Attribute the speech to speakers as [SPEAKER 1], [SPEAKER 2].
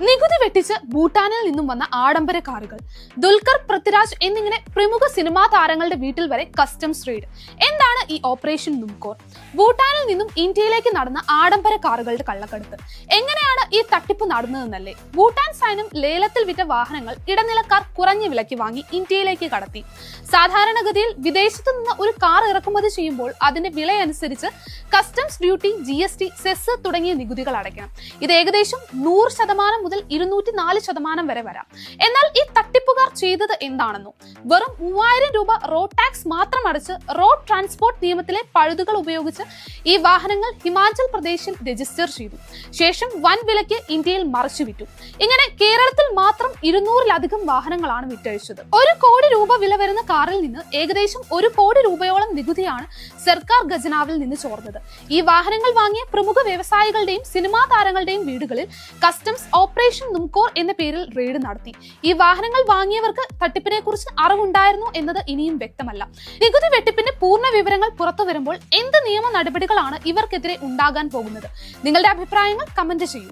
[SPEAKER 1] നികുതി വെട്ടിച്ച് ഭൂട്ടാനിൽ നിന്നും വന്ന ആഡംബര കാറുകൾ, ദുൽഖർ, പൃഥ്വിരാജ് എന്നിങ്ങനെ പ്രമുഖ സിനിമാ താരങ്ങളുടെ വീട്ടിൽ വരെ കസ്റ്റംസ് റെയ്ഡ്. എന്താണ് ഈ ഓപ്പറേഷൻ നുംകോർ? ഭൂട്ടാനിൽ നിന്നും ഇന്ത്യയിലേക്ക് നടന്ന ആഡംബര കാറുകളുടെ കള്ളക്കടത്ത്. എങ്ങനെയാണ് ഈ തട്ടിപ്പ് നടന്നതെന്നല്ലേ? ഭൂട്ടാൻ സൈന്യം ലേലത്തിൽ വിറ്റ വാഹനങ്ങൾ ഇടനിലക്കാർ കുറഞ്ഞ വിലയ്ക്ക് വാങ്ങി ഇന്ത്യയിലേക്ക് കടത്തി. സാധാരണഗതിയിൽ വിദേശത്തു നിന്ന് ഒരു കാർ ഇറക്കുമതി ചെയ്യുമ്പോൾ അതിന്റെ വിലയനുസരിച്ച് കസ്റ്റംസ് ഡ്യൂട്ടി, GST, സെസ് തുടങ്ങിയ നികുതികൾ അടയ്ക്കണം. ഇത് ഏകദേശം 100% മുതൽ 204% വരെ വരാം. എന്നാൽ ഈ തട്ടിപ്പുകാർ ചെയ്തത് എന്താണെന്നോ? വെറും 3000 രൂപ റോഡ് ടാക്സ് മാത്രം അടച്ച് റോഡ് ട്രാൻസ്പോർട്ട് നിയമത്തിലെ പഴുതുകൾ ഉപയോഗിച്ച് ഈ വാഹനങ്ങൾ ഹിമാചൽ പ്രദേശിൽ രജിസ്റ്റർ ചെയ്തു. ശേഷം വൻ വിലയ്ക്ക് ഇന്ത്യയിൽ മറിച്ചു വിറ്റു. ഇങ്ങനെ കേരളത്തിൽ മാത്രം 200-ലധികം വാഹനങ്ങളാണ് വിറ്റഴിച്ചത്. 1 കോടി രൂപ വില വരുന്ന കാറിൽ നിന്ന് ഏകദേശം 1 കോടി രൂപയോളം നികുതിയാണ് സർക്കാർ ഖജനാവിൽ നിന്ന് ചോർന്നത്. ഈ വാഹനങ്ങൾ വാങ്ങിയ പ്രമുഖ വ്യവസായികളുടെയും സിനിമാ താരങ്ങളുടെയും വീടുകളിൽ കസ്റ്റംസ് ഓപ്പറേഷൻ നുംകോർ എന്ന പേരിൽ റെയ്ഡ് നടത്തി. ഈ വാഹനങ്ങൾ വാങ്ങിയവർക്ക് തട്ടിപ്പിനെ കുറിച്ച് അറിവുണ്ടായിരുന്നു എന്നത് ഇനിയും വ്യക്തമല്ല. നികുതി വെട്ടിപ്പിന്റെ പൂർണ്ണ വിവരങ്ങൾ പുറത്തു വരുമ്പോൾ എന്ത് നിയമ നടപടികളാണ് ഇവർക്കെതിരെ ഉണ്ടാകാൻ പോകുന്നത്? നിങ്ങളുടെ അഭിപ്രായങ്ങൾ കമന്റ് ചെയ്യൂ.